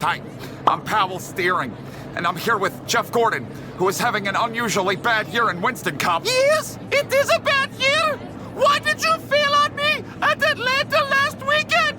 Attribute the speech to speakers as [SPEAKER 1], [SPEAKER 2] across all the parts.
[SPEAKER 1] Hi, I'm Powell Steering, and I'm here with Jeff Gordon, who is having an unusually bad year in Winston Cup.
[SPEAKER 2] Yes, it is a bad year. Why did you fail on me at Atlanta last weekend?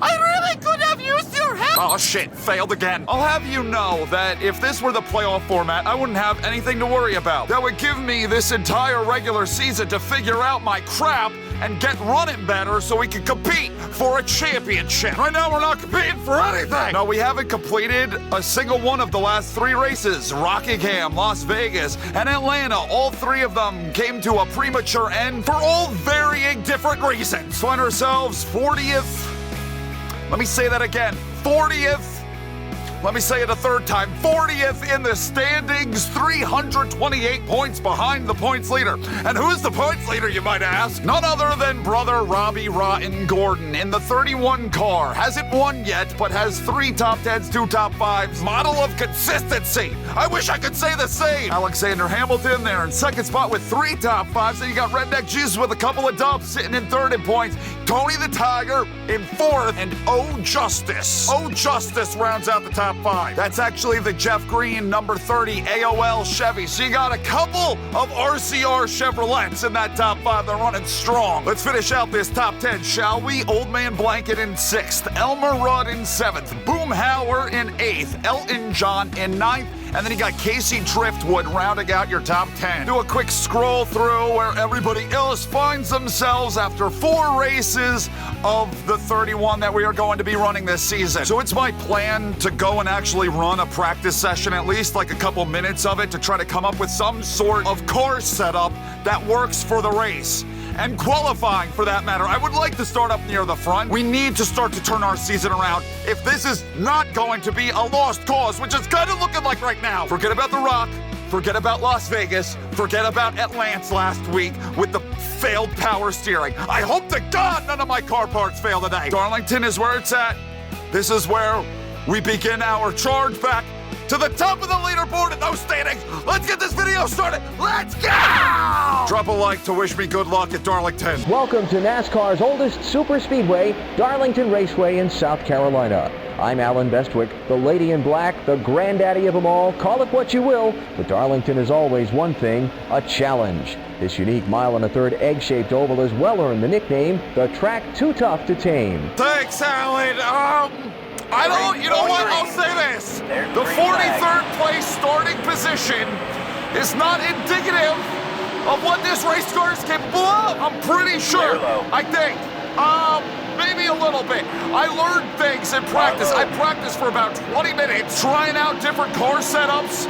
[SPEAKER 2] I really could have used your help.
[SPEAKER 1] Oh shit, failed again. I'll have you know that if this were the playoff format, I wouldn't have anything to worry about. That would give me this entire regular season to figure out my crap and get running better so we can compete for a championship. Right now, we're not competing for anything. No, we haven't completed a single one of the last 3 races. Rockingham, Las Vegas, and Atlanta. All 3 of them came to a premature end for all varying different reasons. Find ourselves 40th. Let me say that again. 40th. Let me say it a third time. 40th in the standings, 328 points behind the points leader. And who's the points leader, you might ask? None other than brother Robbie Rotten Gordon in the 31 car. Hasn't won yet, but has 3 top 10s, 2 top 5s. Model of consistency. I wish I could say the same. Alexander Hamilton there in second spot with 3 top 5s. Then you got Redneck Jesus with a couple of dubs sitting in third in points. Tony the Tiger in 4th, and O Justice. O Justice rounds out the top 5. That's actually the Jeff Green number 30 AOL Chevy. So you got a couple of RCR Chevrolets in that top 5. They're running strong. Let's finish out this top 10, shall we? Old Man Blanket in 6th, Elmer Rudd in 7th, Boomhauer in 8th, Elton John in 9th, and then you got Casey Driftwood rounding out your top 10. Do a quick scroll through where everybody else finds themselves after 4 races of the 31 that we are going to be running this season. So it's my plan to go and actually run a practice session, at least like a couple minutes of it, to try to come up with some sort of car setup that works for the race. And qualifying, for that matter. I would like to start up near the front. We need to start to turn our season around if this is not going to be a lost cause, which is kind of looking like right now. Forget about The Rock. Forget about Las Vegas. Forget about Atlanta last week with the failed power steering. I hope to God none of my car parts fail today. Darlington is where it's at. This is where we begin our charge back to the top of the leaderboard in those standings. Let's get this video started. Let's go! Drop a like to wish me good luck at Darlington.
[SPEAKER 3] Welcome to NASCAR's oldest super speedway, Darlington Raceway in South Carolina. I'm Alan Bestwick, the lady in black, the granddaddy of them all. Call it what you will, but Darlington is always one thing, a challenge. This unique 1 1/3 egg-shaped oval has well earned the nickname, the track too tough to tame.
[SPEAKER 1] Thanks, Alan. You know what? I'll say this. The 43rd place starting position is not indicative of what this race car is capable of. I'm pretty sure. I think. Maybe a little bit. I learned things in practice. I practiced for about 20 minutes trying out different car setups,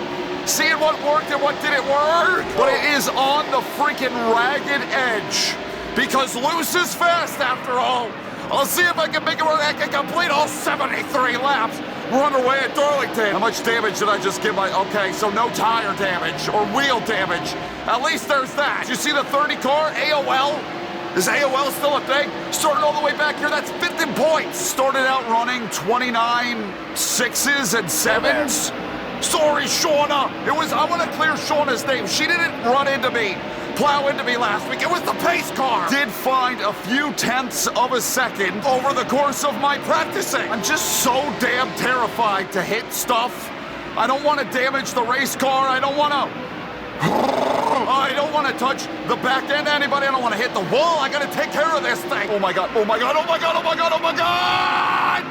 [SPEAKER 1] seeing what worked and what didn't work. But it is on the freaking ragged edge because loose is fast after all. I'll see if I can make it work. I can complete all 73 laps. We're underway at Darlington. How much damage did I just give okay, so no tire damage or wheel damage. At least there's that. You see the 30 car, AOL? Is AOL still a thing? Starting all the way back here, that's 5th in points. Started out running 29 6s and 7s. Sorry, Shauna. I want to clear Shauna's name. She didn't plow into me last week. It was the pace car. Did find a few tenths of a second over the course of my practicing. I'm just so damn terrified to hit stuff. I don't want to damage the race car. I don't want to touch the back end of anybody. I don't want to hit the wall. I got to take care of this thing. Oh my God, oh my God, oh my God, oh my God, oh my God!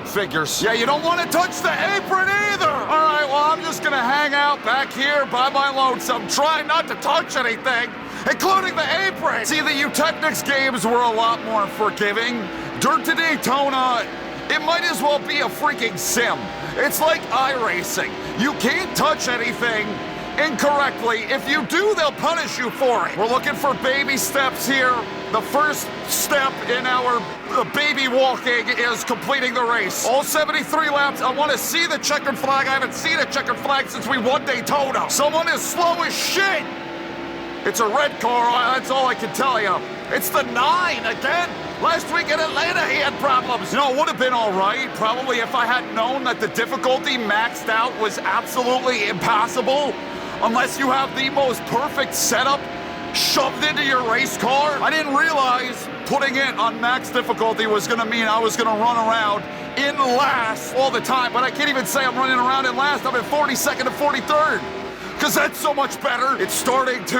[SPEAKER 1] Figures. Yeah, you don't want to touch the apron either. All right, well, I'm just going to hang out back here by my lonesome, trying not to touch anything, including the apron. See, the Eutechnics games were a lot more forgiving. Dirt to Daytona, it might as well be a freaking sim. It's like iRacing. You can't touch anything incorrectly. If you do, they'll punish you for it. We're looking for baby steps here. The first step in our baby walking is completing the race. All 73 laps. I want to see the checkered flag. I haven't seen a checkered flag since we won Daytona. Someone is slow as shit. It's a red car. That's all I can tell you. It's the 9 again. Last week in Atlanta, he had problems. You know, it would have been all right, probably, if I had known that the difficulty maxed out was absolutely impossible. Unless you have the most perfect setup shoved into your race car. I didn't realize putting it on max difficulty was gonna mean I was gonna run around in last all the time, but I can't even say I'm running around in last. I'm in 42nd and 43rd. Because that's so much better. It's starting to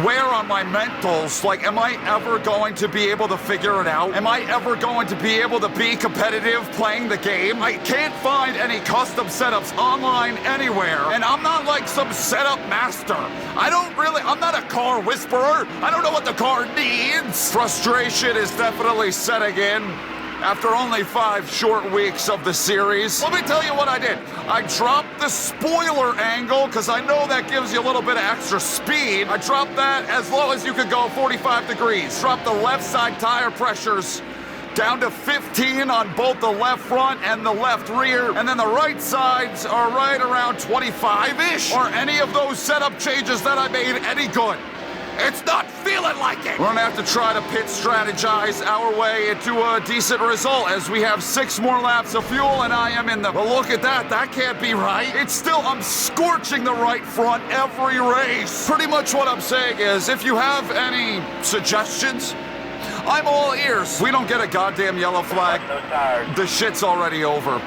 [SPEAKER 1] wear on my mentals. Like, am I ever going to be able to figure it out? Am I ever going to be able to be competitive playing the game? I can't find any custom setups online anywhere. And I'm not like some setup master. I'm not a car whisperer. I don't know what the car needs. Frustration is definitely setting in. After only 5 short weeks of the series. Let me tell you what I did. I dropped the spoiler angle, because I know that gives you a little bit of extra speed. I dropped that as low as you could go, 45 degrees. Dropped the left side tire pressures down to 15 on both the left front and the left rear. And then the right sides are right around 25-ish. Are any of those setup changes that I made any good? It's not feeling like it. We're gonna have to try to pit strategize our way into a decent result as we have 6 more laps of fuel and I am in the... Well, look at that. That can't be right. It's still... I'm scorching the right front every race. Pretty much what I'm saying is, if you have any suggestions, I'm all ears. We don't get a goddamn yellow flag. The shit's already over.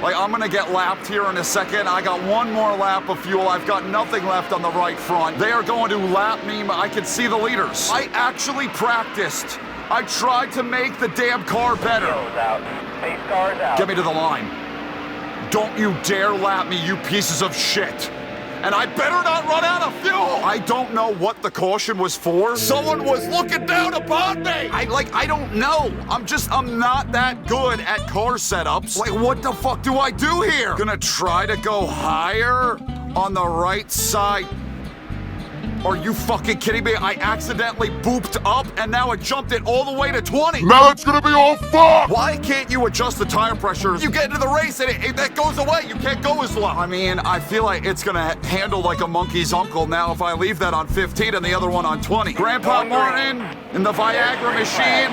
[SPEAKER 1] Like, I'm gonna get lapped here in a second. I got 1 more lap of fuel. I've got nothing left on the right front. They are going to lap me. I can see the leaders. I actually practiced. I tried to make the damn car better.
[SPEAKER 4] Pace car's out.
[SPEAKER 1] Get me to the line. Don't you dare lap me, you pieces of shit. And I better not run out of fuel! I don't know what the caution was for. Someone was looking down upon me! I don't know. I'm not that good at car setups. Like, what the fuck do I do here? Gonna try to go higher on the right side. Are you fucking kidding me? I accidentally booped up and now it jumped it all the way to 20.
[SPEAKER 5] Now it's gonna be all fucked!
[SPEAKER 1] Why can't you adjust the tire pressures? You get into the race and that goes away. You can't go as low. I mean, I feel like it's gonna handle like a monkey's uncle now if I leave that on 15 and the other one on 20. Grandpa Martin in the Viagra machine.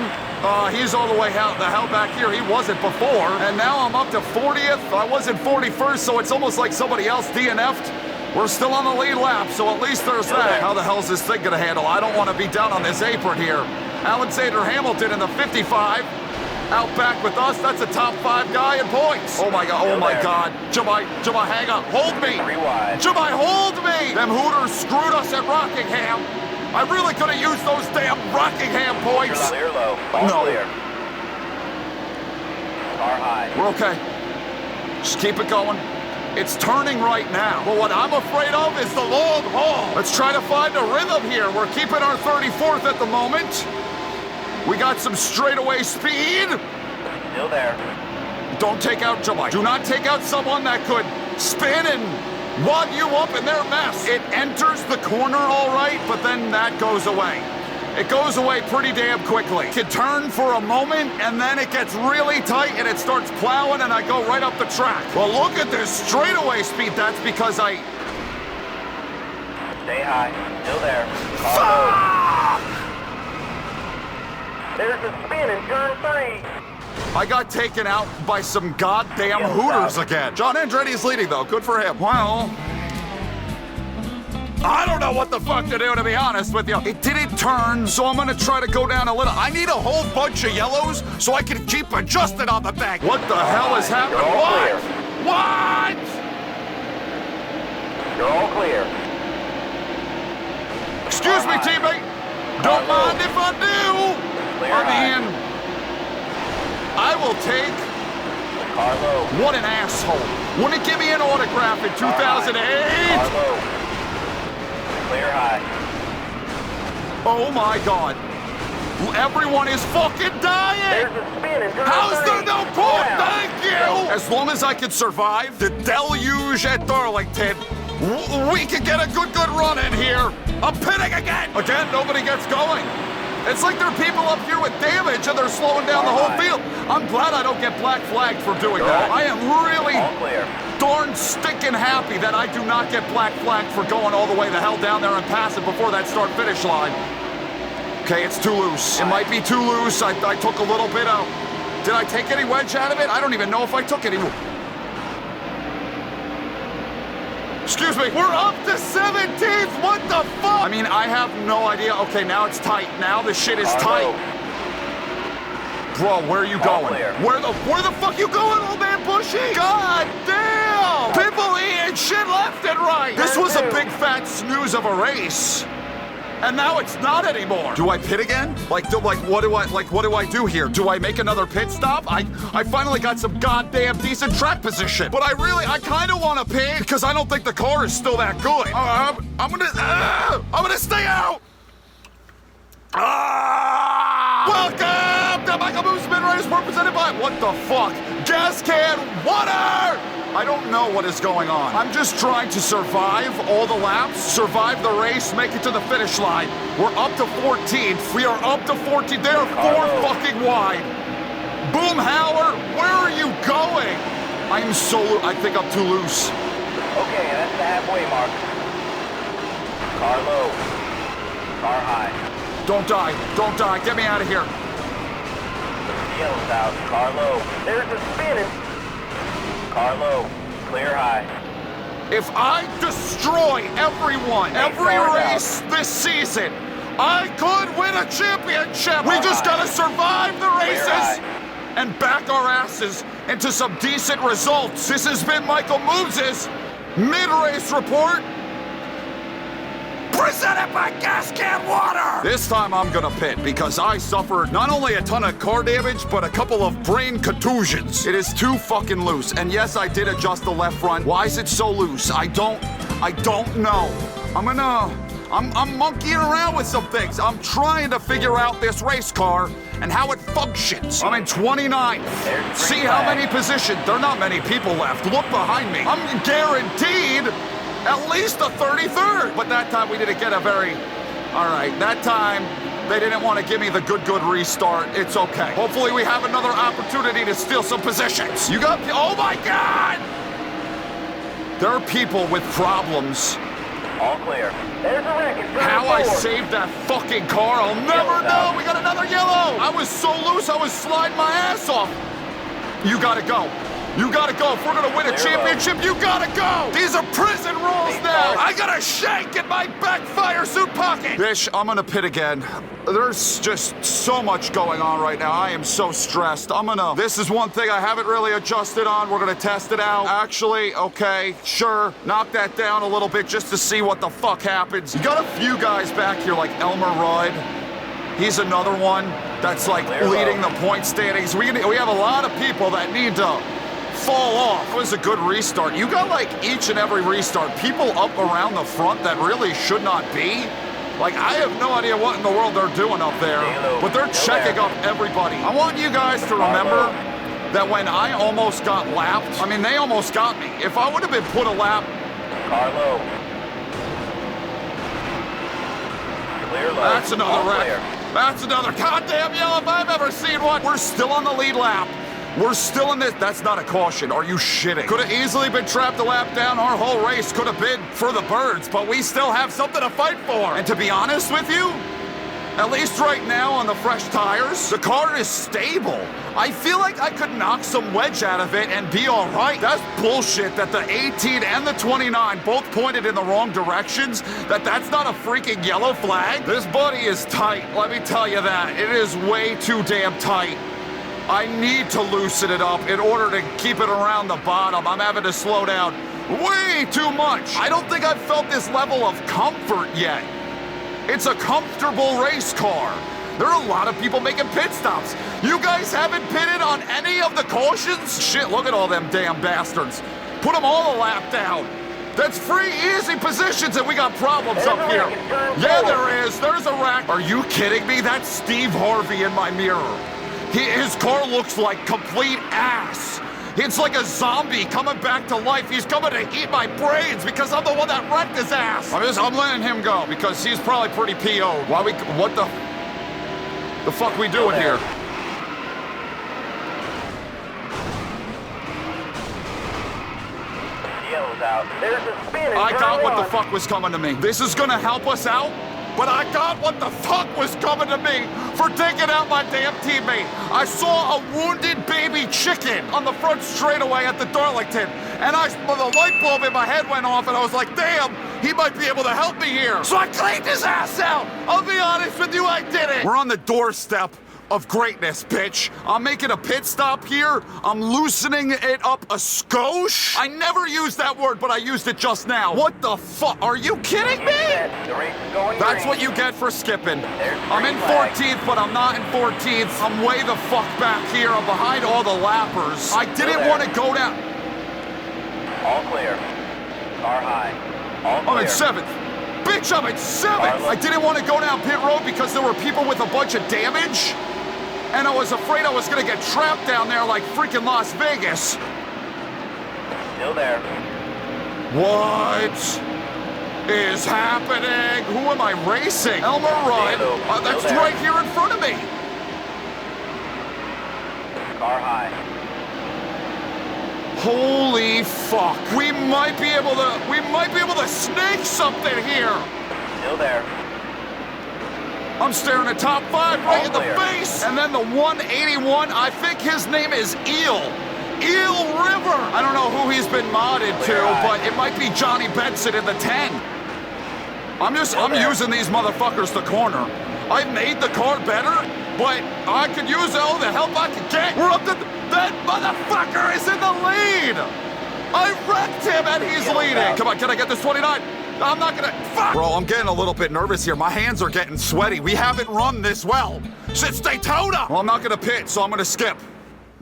[SPEAKER 1] He's all the way out the hell back here. He wasn't before. And now I'm up to 40th. I was in 41st, so it's almost like somebody else DNF'd. We're still on the lead lap, so at least there's that. How the hell's this thing gonna handle? I don't want to be down on this apron here. Alexander Hamilton in the 55. Out back with us. That's a top 5 guy in points. Oh my God, oh my God. Jemai, hang on. Hold me. Jemai, hold me. Them Hooters screwed us at Rockingham. I really could have used those damn Rockingham points.
[SPEAKER 4] Clear low.
[SPEAKER 1] No.
[SPEAKER 4] Clear. Car high.
[SPEAKER 1] We're okay. Just keep it going. It's turning right now. But what I'm afraid of is the long haul. Let's try to find a rhythm here. We're keeping our 34th at the moment. We got some straightaway speed.
[SPEAKER 4] Still there.
[SPEAKER 1] Don't take out Jemai. Do not take out someone that could spin and wad you up in their mess. It enters the corner all right, but then that goes away. It goes away pretty damn quickly. It can turn for a moment, and then it gets really tight, and it starts plowing, and I go right up the track. Well, look at this straightaway speed. That's because I...
[SPEAKER 4] Stay high. Still there.
[SPEAKER 1] Fuck!
[SPEAKER 4] There's a spin in turn 3.
[SPEAKER 1] I got taken out by some goddamn Hooters again. John Andretti's leading, though. Good for him. Well... I don't know what the fuck to do, to be honest with you. It didn't turn, so I'm gonna try to go down a little. I need a whole bunch of yellows so I can keep adjusting on the thing. What the hell is happening?
[SPEAKER 4] You're all clear.
[SPEAKER 1] What?
[SPEAKER 4] You're all clear.
[SPEAKER 1] Excuse me, teammate. Don't mind if I do.
[SPEAKER 4] Clear
[SPEAKER 1] I
[SPEAKER 4] high.
[SPEAKER 1] mean, I will take...
[SPEAKER 4] Car low.
[SPEAKER 1] What an asshole. Wouldn't it give me an autograph in 2008?
[SPEAKER 4] Car low. Clear high.
[SPEAKER 1] Oh my God. Everyone is fucking dying!
[SPEAKER 4] There's a spin in turn 3.
[SPEAKER 1] How's there no point?
[SPEAKER 4] Slow down.
[SPEAKER 1] Thank you! As long as I can survive the deluge at Darlington, we can get a good run in here. I'm pitting again! Again, nobody gets going. It's like there are people up here with damage and they're slowing down the whole field. I'm glad I don't get black flagged for doing that. I am really
[SPEAKER 4] All clear.
[SPEAKER 1] darn stinking happy that I do not get black flagged for going all the way the hell down there and passing before that start-finish line. Okay, it's too loose. It might be too loose. I took a little bit out. Did I take any wedge out of it? I don't even know if I took any. Excuse me. We're up to 17th. What the fuck? I mean, I have no idea. Okay, now it's tight. Now the shit is tight. Bro, where are you
[SPEAKER 4] All
[SPEAKER 1] going?
[SPEAKER 4] clear.
[SPEAKER 1] Where the fuck you going, old man Bushy? God damn! People eating shit left and right. This was a big fat snooze of a race. And now it's not anymore. Do I pit again? What do I do here? Do I make another pit stop? I finally got some goddamn decent track position. But I kind of want to pit because I don't think the car is still that good. I'm gonna stay out. Welcome to Michael Mrucz Race, represented by what the fuck? Gas can water! I don't know what is going on. I'm just trying to survive all the laps, survive the race, make it to the finish line. We're up to 14th. We are up to 14th. They are 4 fucking wide. Boomhauer, where are you going? I think I'm too loose.
[SPEAKER 4] Okay, that's the halfway mark. Car low. Car high.
[SPEAKER 1] Don't die. Get me out of here.
[SPEAKER 4] Yellow's out. Car low. There's a spinning. Car low. Clear high.
[SPEAKER 1] If I destroy everyone, every race this season, I could win a championship. We just gotta survive the races and back our asses into some decent results. This has been Michael Mrucz's mid-race report, presented by Gas Can Water! This time I'm gonna pit because I suffered not only a ton of car damage, but a couple of brain contusions. It is too fucking loose. And yes, I did adjust the left front. Why is it so loose? I don't know. I'm monkeying around with some things. I'm trying to figure out this race car and how it functions. I'm in 29th. See how many positions? There are not many people left. Look behind me. I'm guaranteed at least a 33rd. But that time we didn't get all right, that time they didn't want to give me the good restart. It's okay. Hopefully we have another opportunity to steal some positions. Oh my God! There are people with problems.
[SPEAKER 4] All clear. There's a wreck.
[SPEAKER 1] How I saved that fucking car, I'll never know. We got another yellow. I was so loose, I was sliding my ass off. You gotta go. You gotta go. If we're gonna win a championship, you gotta go! These are prison rules now! I got a shank in my backfire suit pocket! Bish, I'm gonna pit again. There's just so much going on right now. I am so stressed. This is one thing I haven't really adjusted on. We're gonna test it out. Actually, okay, sure. Knock that down a little bit just to see what the fuck happens. You got a few guys back here like Mrucz. He's another one that's like leading the point standings. We have a lot of people that need to fall off. It was a good restart. You got like each and every restart, people up around the front that really should not be. Like, I have no idea what in the world they're doing up there, but they're checking up everybody. I want you guys to remember that when I almost got lapped, I mean, they almost got me. If I would have been put a lap.
[SPEAKER 4] Car low. Clear low.
[SPEAKER 1] That's another wreck. That's another goddamn yellow if I've ever seen one. We're still on the lead lap. We're still in this. That's not a caution. Are you shitting? Could have easily been trapped a lap down. Our whole race could have been for the birds, but we still have something to fight for. And to be honest with you, at least right now on the fresh tires, the car is stable. I feel like I could knock some wedge out of it and be all right. That's bullshit that the 18 and the 29 both pointed in the wrong directions. That's not a freaking yellow flag. This buddy is tight, let me tell you that. It is way too damn tight. I need to loosen it up in order to keep it around the bottom. I'm having to slow down way too much. I don't think I've felt this level of comfort yet. It's a comfortable race car. There are a lot of people making pit stops. You guys haven't pitted on any of the cautions? Shit, look at all them damn bastards. Put them all a lap down. That's free, easy positions, and we got problems up here. Yeah, there is. There's a wreck. Are you kidding me? That's Steve Harvey in my mirror. His car looks like complete ass. It's like a zombie coming back to life. He's coming to eat my brains because I'm the one that wrecked his ass. I'm letting him go because he's probably pretty PO'd. What the fuck we doing here?
[SPEAKER 4] Yellow's out. There's a spin.
[SPEAKER 1] I got what the fuck was coming to me. This is gonna help us out. But I got what the fuck was coming to me for taking out my damn teammate. I saw a wounded baby chicken on the front straightaway at the Darlington, and the light bulb in my head went off, and I was like, damn, he might be able to help me here. So I cleaned his ass out. I'll be honest with you, I did it. We're on the doorstep. of greatness, bitch. I'm making a pit stop here. I'm loosening it up a skosh. I never used that word, but I used it just now. What the fuck? Are you kidding me?
[SPEAKER 4] The race is going
[SPEAKER 1] That's
[SPEAKER 4] green.
[SPEAKER 1] what you get for skipping.
[SPEAKER 4] There's the
[SPEAKER 1] I'm
[SPEAKER 4] green
[SPEAKER 1] in
[SPEAKER 4] flag.
[SPEAKER 1] 14th, but I'm not in 14th. I'm way the fuck back here. I'm behind all the lappers. I didn't
[SPEAKER 4] there.
[SPEAKER 1] want to go down.
[SPEAKER 4] All clear. Car high. All
[SPEAKER 1] I'm
[SPEAKER 4] clear.
[SPEAKER 1] in 7th. Bitch, I'm in 7th.
[SPEAKER 4] Carlo.
[SPEAKER 1] I didn't want to go down pit road because there were people with a bunch of damage. And I was afraid I was going to get trapped down there like freaking Las Vegas.
[SPEAKER 4] Still there.
[SPEAKER 1] What is happening? Who am I racing? Elmer Rudd.
[SPEAKER 4] Still
[SPEAKER 1] That's
[SPEAKER 4] there.
[SPEAKER 1] right here in front of me.
[SPEAKER 4] Car high.
[SPEAKER 1] Holy fuck. We might be able to snake something here.
[SPEAKER 4] Still there.
[SPEAKER 1] I'm staring at top 5 right in the
[SPEAKER 4] clear.
[SPEAKER 1] face. And then the 181, I think his name is Eel River. I don't know who he's been modded
[SPEAKER 4] Clear
[SPEAKER 1] to,
[SPEAKER 4] eye.
[SPEAKER 1] but it might be Johnny Benson in the 10. I'm
[SPEAKER 4] there.
[SPEAKER 1] using these motherfuckers to corner. I made the car better, but I could use all the help I could get. We're up to that motherfucker is in the lead. I wrecked him and he's leading. Come on, can I get this 29? I'm not gonna, fuck! Bro, I'm getting a little bit nervous here. My hands are getting sweaty. We haven't run this well since Daytona. Well, I'm not gonna pit, so I'm gonna skip.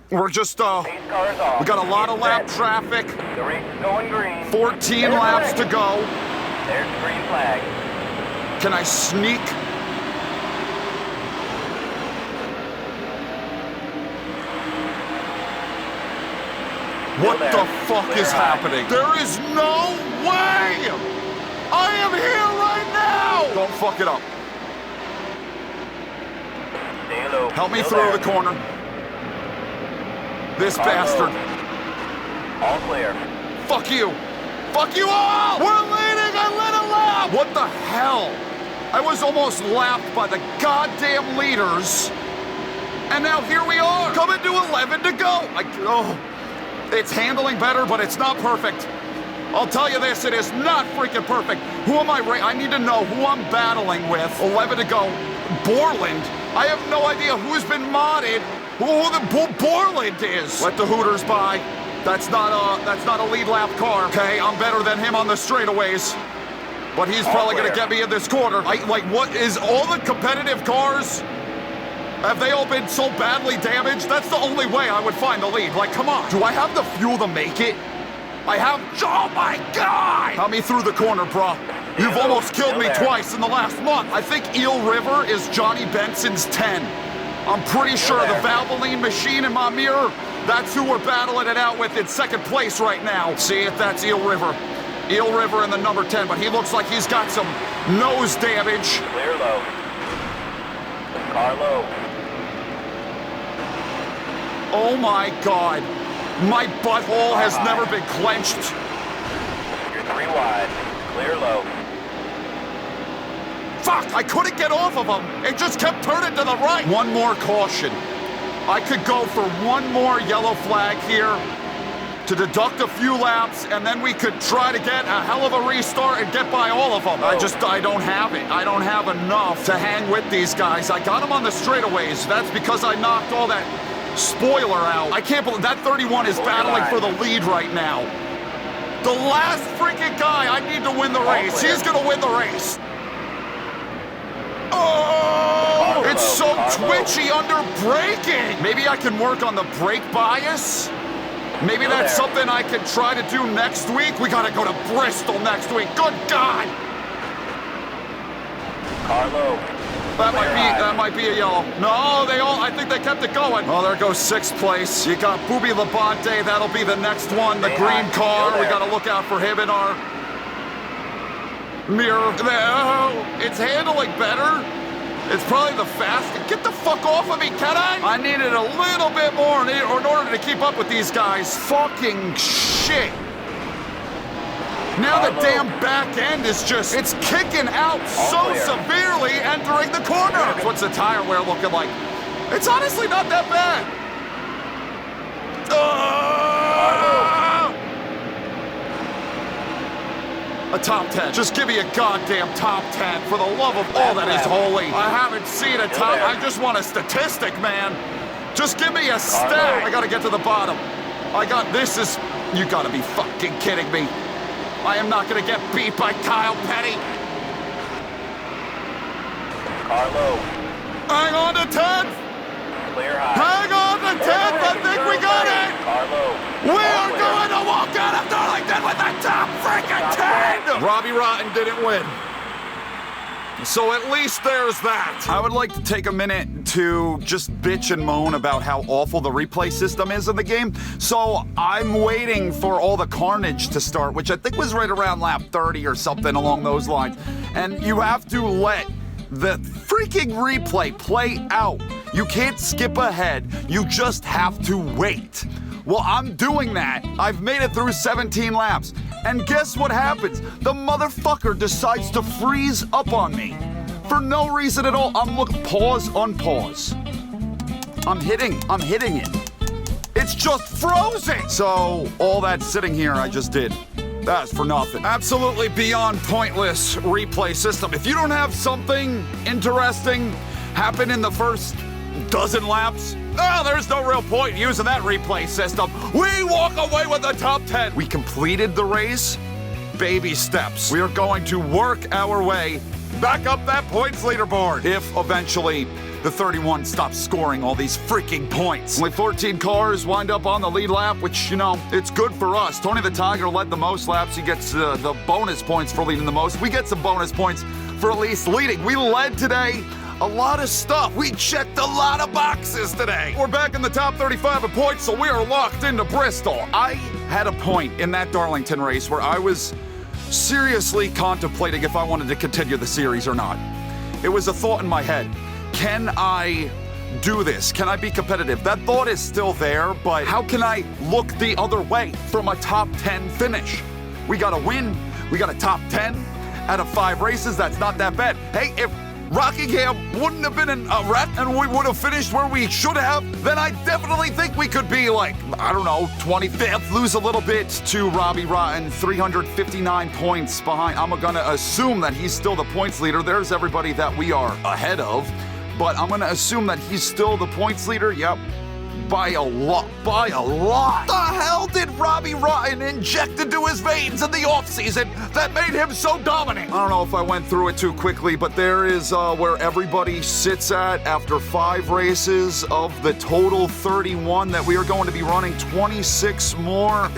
[SPEAKER 1] We're just,
[SPEAKER 4] Pace car is off.
[SPEAKER 1] we got a lot of
[SPEAKER 4] It's
[SPEAKER 1] lap
[SPEAKER 4] set.
[SPEAKER 1] traffic.
[SPEAKER 4] The race is going green.
[SPEAKER 1] 14
[SPEAKER 4] There's
[SPEAKER 1] laps
[SPEAKER 4] the
[SPEAKER 1] to go.
[SPEAKER 4] There's the green flag.
[SPEAKER 1] Can I sneak? What
[SPEAKER 4] there.
[SPEAKER 1] the fuck
[SPEAKER 4] Clear
[SPEAKER 1] is
[SPEAKER 4] high.
[SPEAKER 1] happening? There is no way! I am here right now! Don't fuck it up.
[SPEAKER 4] Stay low.
[SPEAKER 1] Help me
[SPEAKER 4] Still
[SPEAKER 1] through
[SPEAKER 4] there.
[SPEAKER 1] the corner. This
[SPEAKER 4] Car
[SPEAKER 1] bastard.
[SPEAKER 4] low. All clear.
[SPEAKER 1] Fuck you. Fuck you all! We're leading! I lit a lap! What the hell? I was almost lapped by the goddamn leaders. And now here we are, coming to 11 to go. It's handling better, but it's not perfect. I'll tell you this, it is not freaking perfect. Who am I need to know who I'm battling with. 11 to go. Borland. I have no idea who's been modded, who the Borland is. Let the Hooters by. That's not a lead lap car. Okay, I'm better than him on the straightaways. But he's probably gonna get me in this corner. What is all the competitive cars? Have they all been so badly damaged? That's the only way I would find the lead. Like, come on. Do I have the fuel to make it? I have, oh my God! Help me through the corner, bro. You've almost killed me twice in the last month. I think Eel River is Johnny Benson's 10. I'm pretty sure the Valvoline machine in my mirror, that's who we're battling it out with in second place right now. See if that's Eel River. Eel River in the number 10, but he looks like he's got some nose damage.
[SPEAKER 4] Clear low. Car low.
[SPEAKER 1] Oh my God. My butthole has never been clenched.
[SPEAKER 4] You're 3 wide. Clear low.
[SPEAKER 1] Fuck, I couldn't get off of him. It just kept turning to the right. One more caution. I could go for one more yellow flag here to deduct a few laps, and then we could try to get a hell of a restart and get by all of them. I don't have it. I don't have enough to hang with these guys. I got them on the straightaways. That's because I knocked all that spoiler out. I can't believe that 31 is battling for the lead right now. The last freaking guy, I need to win the race. He's gonna win the race. Oh, it's so twitchy under braking. Maybe I can work on the brake bias. Maybe that's something I can try to do next week. We gotta go to Bristol next week. Good God.
[SPEAKER 4] Car low.
[SPEAKER 1] That might be a yellow. No, I think they kept it going. Oh, there goes 6th place. You got Booby Labonte, that'll be the next one. The green car, we gotta look out for him in our mirror. Oh, it's handling better. It's probably the fastest. Get the fuck off of me, can I? I needed a little bit more in order to keep up with these guys. Fucking shit. Now the damn back end is just, it's kicking out so severely entering the corner. What's the tire wear looking like? It's honestly not that bad. A top 10. Just give me a goddamn top 10 for the love of all that is holy. I haven't seen a top. I just want a statistic, man. Just give me a stat. I gotta get to the bottom. You gotta be fucking kidding me. I am not gonna get beat by Kyle Petty.
[SPEAKER 4] Carlo.
[SPEAKER 1] Hang on to 10th.
[SPEAKER 4] Clear high.
[SPEAKER 1] Hang on to 10th. I think we got it.
[SPEAKER 4] Carlo.
[SPEAKER 1] We are going to walk out of Darlington with the top freaking 10. Robbie Rotten didn't win. So at least there's that. I would like to take a minute to just bitch and moan about how awful the replay system is in the game. So I'm waiting for all the carnage to start, which I think was right around lap 30 or something along those lines. And you have to let the freaking replay play out. You can't skip ahead. You just have to wait. Well, I'm doing that. I've made it through 17 laps. And guess what happens? The motherfucker decides to freeze up on me. For no reason at all. I'm looking, pause, unpause. I'm hitting it. It's just frozen. So all that sitting here I just did, that's for nothing. Absolutely beyond pointless replay system. If you don't have something interesting happen in the first dozen laps, there's no real point in using that replay system. We walk away with the top 10. We completed the race. Baby steps. We are going to work our way back up that points leaderboard if eventually the 31 stops scoring all these freaking points. Only 14 cars wind up on the lead lap, which, you know, it's good for us. Tony the Tiger led the most laps. He gets the bonus points for leading the most. We get some bonus points for at least leading. We led today. A lot of stuff. We checked a lot of boxes today. We're back in the top 35 of points, so we are locked into Bristol. I had a point in that Darlington race where I was seriously contemplating if I wanted to continue the series or not. It was a thought in my head. Can I do this? Can I be competitive? That thought is still there, but how can I look the other way from a top 10 finish? We got a win. We got a top 10 out of 5 races. That's not that bad. Hey, if Rockingham wouldn't have been a wreck and we would have finished where we should have, then I definitely think we could be like, I don't know, 25th, lose a little bit to Robbie Rotten, 359 points behind. I'm gonna assume that he's still the points leader. There's everybody that we are ahead of, but I'm gonna assume that he's still the points leader. Yep. By a lot. The hell did Robbie Rotten inject into his veins in the offseason that made him so dominant? I don't know if I went through it too quickly, but there is where everybody sits at after 5 races of the total 31 that we are going to be running 26 more.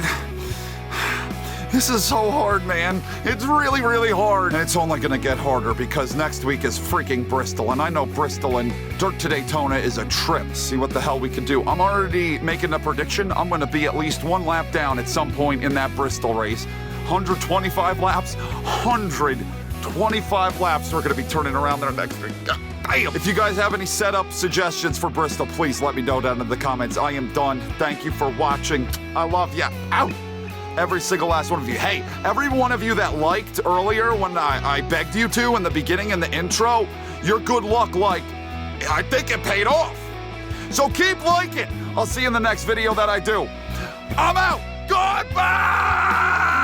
[SPEAKER 1] This is so hard, man. It's really, really hard. And it's only gonna get harder because next week is freaking Bristol. And I know Bristol and Dirt to Daytona is a trip. See what the hell we can do. I'm already making a prediction. I'm gonna be at least 1 lap down at some point in that Bristol race. 125 laps, 125 laps we're gonna be turning around there next week. Damn. If you guys have any setup suggestions for Bristol, please let me know down in the comments. I am done. Thank you for watching. I love ya. Ow! Every single last one of you. Hey, every one of you that liked earlier when I begged you to in the beginning in the intro, your good luck, I think it paid off. So keep liking. I'll see you in the next video that I do. I'm out. Goodbye!